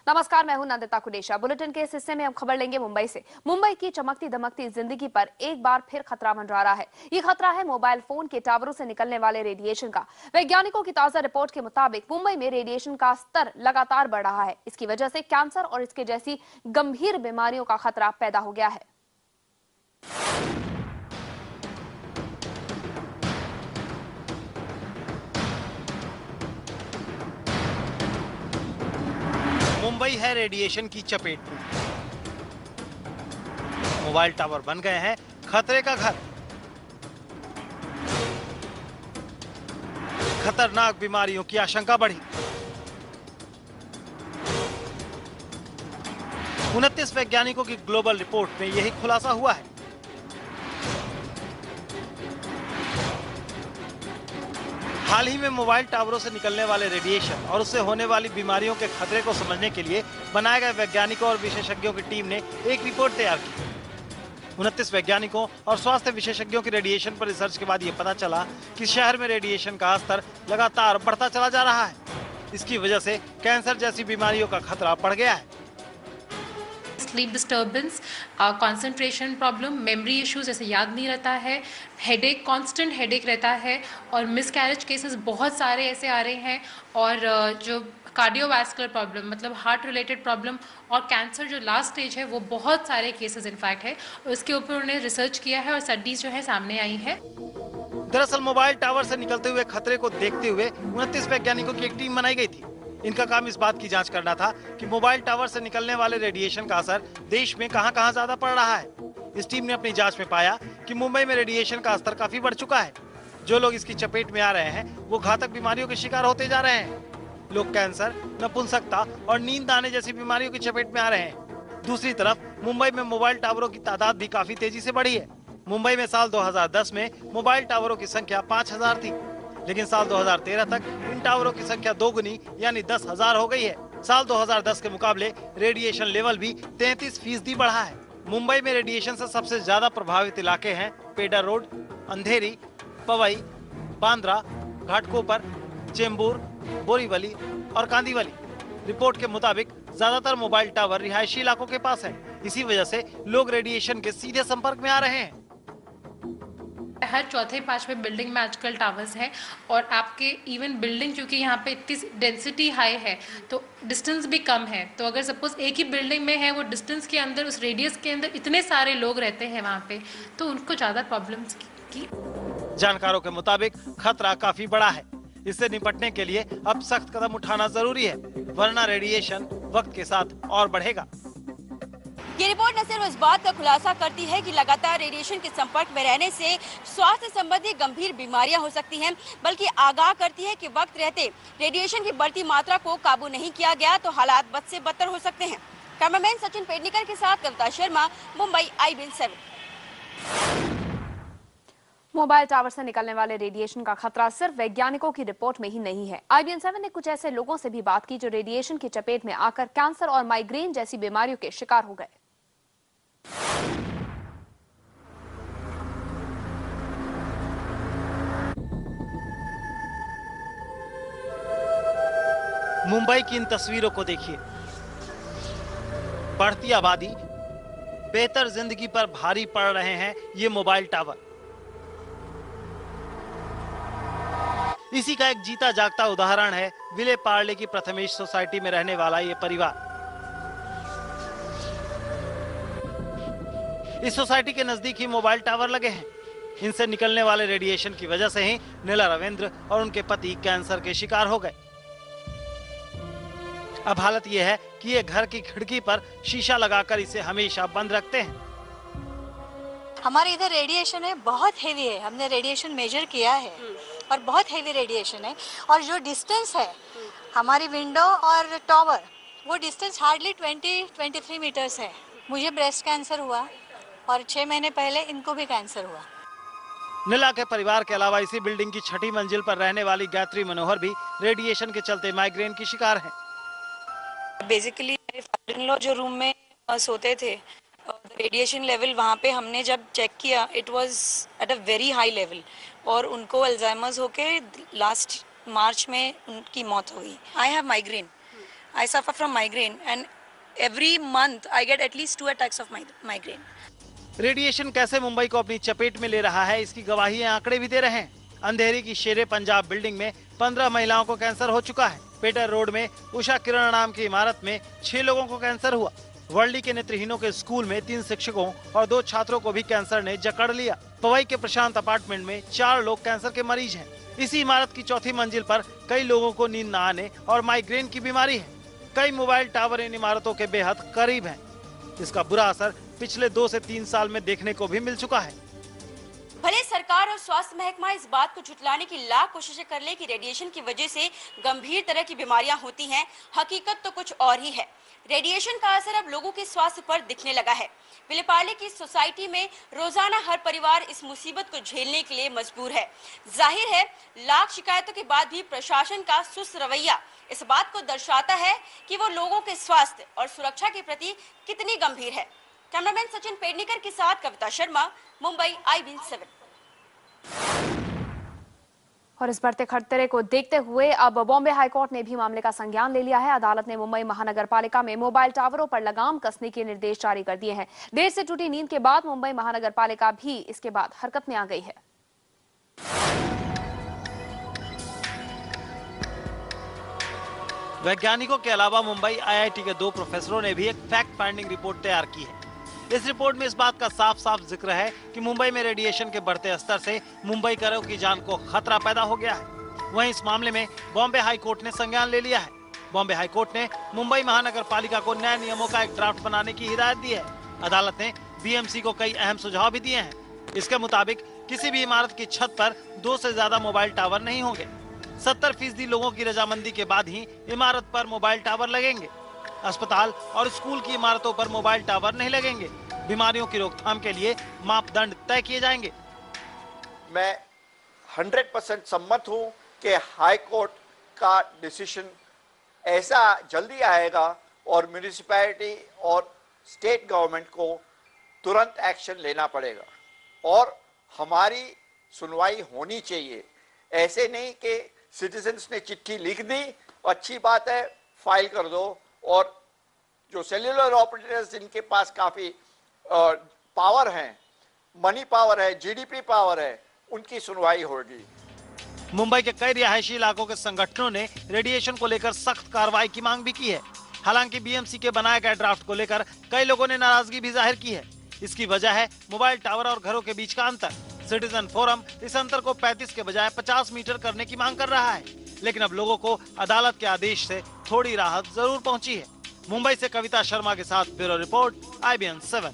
नमस्कार, मैं हूं नंदिता कुडेशा। बुलेटिन के इस हिस्से में हम खबर लेंगे मुंबई से। मुंबई की चमकती दमकती जिंदगी पर एक बार फिर खतरा मंडरा रहा है। ये खतरा है मोबाइल फोन के टावरों से निकलने वाले रेडिएशन का। वैज्ञानिकों की ताजा रिपोर्ट के मुताबिक मुंबई में रेडिएशन का स्तर लगातार बढ़ रहा है। इसकी वजह से कैंसर और इसके जैसी गंभीर बीमारियों का खतरा पैदा हो गया है। मुंबई है रेडिएशन की चपेट में। मोबाइल टावर बन गए हैं खतरे का घर। खतरनाक बीमारियों की आशंका बढ़ी। 29 वैज्ञानिकों की ग्लोबल रिपोर्ट में यही खुलासा हुआ है। हाल ही में मोबाइल टावरों से निकलने वाले रेडिएशन और उससे होने वाली बीमारियों के खतरे को समझने के लिए बनाए गए वैज्ञानिकों और विशेषज्ञों की टीम ने एक रिपोर्ट तैयार की। 29 वैज्ञानिकों और स्वास्थ्य विशेषज्ञों की रेडिएशन पर रिसर्च के बाद ये पता चला कि शहर में रेडिएशन का स्तर लगातार बढ़ता चला जा रहा है। इसकी वजह से कैंसर जैसी बीमारियों का खतरा बढ़ गया है। Sleep disturbance, concentration problem, memory issues जैसे याद नहीं रहता है, हेडेक, कांस्टेंट हेडेक रहता है और मिसकैरेज केसेस बहुत सारे ऐसे आ रहे हैं और जो कार्डियोवैस्कुलर प्रॉब्लम मतलब हार्ट रिलेटेड प्रॉब्लम और कैंसर जो लास्ट स्टेज है वो बहुत सारे केसेस इनफैक्ट है। उसके ऊपर उन्होंने रिसर्च किया है और स्टडीज जो है सामने आई है। दरअसल मोबाइल टावर से निकलते हुए खतरे को देखते हुए 29 वैज्ञानिकों की एक टीम बनाई गई थी। इनका काम इस बात की जांच करना था कि मोबाइल टावर से निकलने वाले रेडिएशन का असर देश में कहां-कहां ज्यादा पड़ रहा है। इस टीम ने अपनी जांच में पाया कि मुंबई में रेडिएशन का स्तर काफी बढ़ चुका है। जो लोग इसकी चपेट में आ रहे हैं वो घातक बीमारियों के शिकार होते जा रहे हैं। लोग कैंसर, नपुंसकता और नींद आने जैसी बीमारियों की चपेट में आ रहे हैं। दूसरी तरफ मुंबई में मोबाइल टावरों की तादाद भी काफी तेजी से बढ़ी है। मुंबई में साल 2010 में मोबाइल टावरों की संख्या 5000 थी, लेकिन साल 2013 तक इन टावरों की संख्या दोगुनी यानी 10,000 हो गई है। साल 2010 के मुकाबले रेडिएशन लेवल भी 33% बढ़ा है। मुंबई में रेडिएशन से सबसे ज्यादा प्रभावित इलाके हैं पेडर रोड, अंधेरी, पवई, बांद्रा, घाटकोपर, चेंबूर, बोरीवली और कांदीवली। रिपोर्ट के मुताबिक ज्यादातर मोबाइल टावर रिहायशी इलाकों के पास है। इसी वजह से लोग रेडिएशन के सीधे संपर्क में आ रहे हैं। हर चौथे पांचवें बिल्डिंग में आजकल टावर्स हैं और आपके इवन बिल्डिंग क्योंकि यहाँ पे इतनी डेंसिटी हाई है तो डिस्टेंस भी कम है। तो अगर सपोज एक ही बिल्डिंग में है वो डिस्टेंस के अंदर उस रेडियस के अंदर इतने सारे लोग रहते हैं वहाँ पे तो उनको ज्यादा प्रॉब्लम्स की। जानकारों के मुताबिक खतरा काफी बड़ा है। इससे निपटने के लिए अब सख्त कदम उठाना जरूरी है, वरना रेडिएशन वक्त के साथ और बढ़ेगा। ये रिपोर्ट न सिर्फ इस बात का खुलासा करती है कि लगातार रेडिएशन के संपर्क में रहने से स्वास्थ्य संबंधी गंभीर बीमारियां हो सकती हैं, बल्कि आगाह करती है कि वक्त रहते रेडिएशन की बढ़ती मात्रा को काबू नहीं किया गया तो हालात बद से बदतर हो सकते हैं। कैमरामैन सचिन पेडनेकर के साथ Kavita Sharma, Mumbai, IBN7। Mobile tower से निकलने वाले रेडिएशन का खतरा सिर्फ वैज्ञानिकों की रिपोर्ट में ही नहीं है। IBN7 ने कुछ ऐसे लोगों से भी बात की जो रेडिएशन की चपेट में आकर कैंसर और माइग्रेन जैसी बीमारियों के शिकार हो गए। मुंबई की इन तस्वीरों को देखिए। बढ़ती आबादी, बेहतर जिंदगी पर भारी पड़ रहे हैं ये मोबाइल टावर। इसी का एक जीता जागता उदाहरण है विले पार्ले की प्रथमेश सोसाइटी में रहने वाला ये परिवार। इस सोसाइटी के नजदीक ही मोबाइल टावर लगे हैं। इनसे निकलने वाले रेडिएशन की वजह से ही नीला रविंद्र और उनके पति कैंसर के शिकार हो गए। अब हालत यह है कि ये घर की खिड़की पर शीशा लगाकर इसे हमेशा बंद रखते हैं। हमारे इधर रेडिएशन है, बहुत हेवी है। हमने रेडिएशन मेजर किया है और बहुत हेवी रेडिएशन है। और जो डिस्टेंस है हमारी विंडो और टावर, वो डिस्टेंस हार्डली 20-23 मीटर्स है। मुझे ब्रेस्ट कैंसर हुआ और 6 महीने पहले इनको भी कैंसर हुआ। नीला के परिवार के अलावा इसी बिल्डिंग की 6ठी मंजिल पर रहने वाली गायत्री मनोहर भी रेडिएशन के चलते माइग्रेन की शिकार हैं। बेसिकली मेरे फादर इन लॉ जो रूम में सोते थे, रेडिएशन लेवल वहाँ पे हमने जब चेक किया it was at a very high level और उनको अल्जाइमर्स होके लास्ट मार्च में उनकी मौत हो गई। I have migraine I suffer from migraine and every month I get at least 2 attacks of migraine. Radiation कैसे मुंबई को अपनी चपेट में ले रहा है, इसकी गवाही आंकड़े भी दे रहे हैं। अंधेरी की शेरे पंजाब बिल्डिंग में 15 महिलाओं को कैंसर हो चुका है। पेटर रोड में उषा किरण नाम की इमारत में 6 लोगों को कैंसर हुआ। वर्ली के नेत्रहीनों के स्कूल में 3 शिक्षकों और 2 छात्रों को भी कैंसर ने जकड़ लिया। पवई के प्रशांत अपार्टमेंट में 4 लोग कैंसर के मरीज हैं। इसी इमारत की 4थी मंजिल पर कई लोगों को नींद न आने और माइग्रेन की बीमारी है। कई मोबाइल टावर इन इमारतों के बेहद करीब हैं। इसका बुरा असर पिछले 2 से 3 साल में देखने को भी मिल चुका है। भले सरकार और स्वास्थ्य महकमा इस बात को झुटलाने की लाख कोशिशें कर ले कि रेडिएशन की वजह से गंभीर तरह की बीमारियां होती हैं, हकीकत तो कुछ और ही है। रेडिएशन का असर अब लोगों के स्वास्थ्य पर दिखने लगा है। विलेपार्ले की सोसाइटी में रोजाना हर परिवार इस मुसीबत को झेलने के लिए मजबूर है। जाहिर है, लाख शिकायतों के बाद भी प्रशासन का सुस्त रवैया इस बात को दर्शाता है कि वो लोगों के स्वास्थ्य और सुरक्षा के प्रति कितनी गंभीर है। कैमरामैन सचिन पेडनेकर के साथ कविता शर्मा, मुंबई IB7। और इस बढ़ते खतरे को देखते हुए अब बॉम्बे हाईकोर्ट ने भी मामले का संज्ञान ले लिया है। अदालत ने मुंबई महानगर पालिका में मोबाइल टावरों पर लगाम कसने के निर्देश जारी कर दिए हैं। देर से टूटी नींद के बाद मुंबई महानगर पालिका भी इसके बाद हरकत में आ गई है। वैज्ञानिकों के अलावा मुंबई IIT के 2 प्रोफेसरों ने भी एक फैक्ट फाइंडिंग रिपोर्ट तैयार की है। इस रिपोर्ट में इस बात का साफ साफ जिक्र है कि मुंबई में रेडिएशन के बढ़ते स्तर से मुंबईकरों की जान को खतरा पैदा हो गया है। वहीं इस मामले में बॉम्बे हाई कोर्ट ने संज्ञान ले लिया है। बॉम्बे हाई कोर्ट ने मुंबई महानगर पालिका को नए नियमों का एक ड्राफ्ट बनाने की हिदायत दी है। अदालत ने BMC को कई अहम सुझाव भी दिए हैं। इसके मुताबिक किसी भी इमारत की छत पर 2 से ज्यादा मोबाइल टावर नहीं होंगे। 70% लोगों की रजामंदी के बाद ही इमारत पर मोबाइल टावर लगेंगे। अस्पताल और स्कूल की इमारतों पर मोबाइल टावर नहीं लगेंगे। बीमारियों की रोकथाम के लिए मापदंड तय किए जाएंगे। मैं 100% सम्मत हूं कि हाई कोर्ट का डिसीजन ऐसा जल्दी आएगा और म्युनिसिपैलिटी और स्टेट गवर्नमेंट को तुरंत एक्शन लेना पड़ेगा और हमारी सुनवाई होनी चाहिए। ऐसे नहीं कि सिटीजन्स ने चिट्ठी लिख दी, अच्छी बात है, फाइल कर दो, और जो सेल्युलर ऑपरेटर्स जिनके पास काफी पावर है, मनी पावर है, GDP पावर है, उनकी सुनवाई होगी। मुंबई के कई रिहायशी इलाकों के संगठनों ने रेडिएशन को लेकर सख्त कार्रवाई की मांग भी की है। हालांकि BMC के बनाए गए ड्राफ्ट को लेकर कई लोगों ने नाराजगी भी जाहिर की है। इसकी वजह है मोबाइल टावर और घरों के बीच का अंतर। सिटीजन फोरम इस अंतर को 35 के बजाय 50 मीटर करने की मांग कर रहा है, लेकिन अब लोगों को अदालत के आदेश से थोड़ी राहत जरूर पहुंची है। मुंबई से कविता शर्मा के साथ ब्यूरो रिपोर्ट IBN7।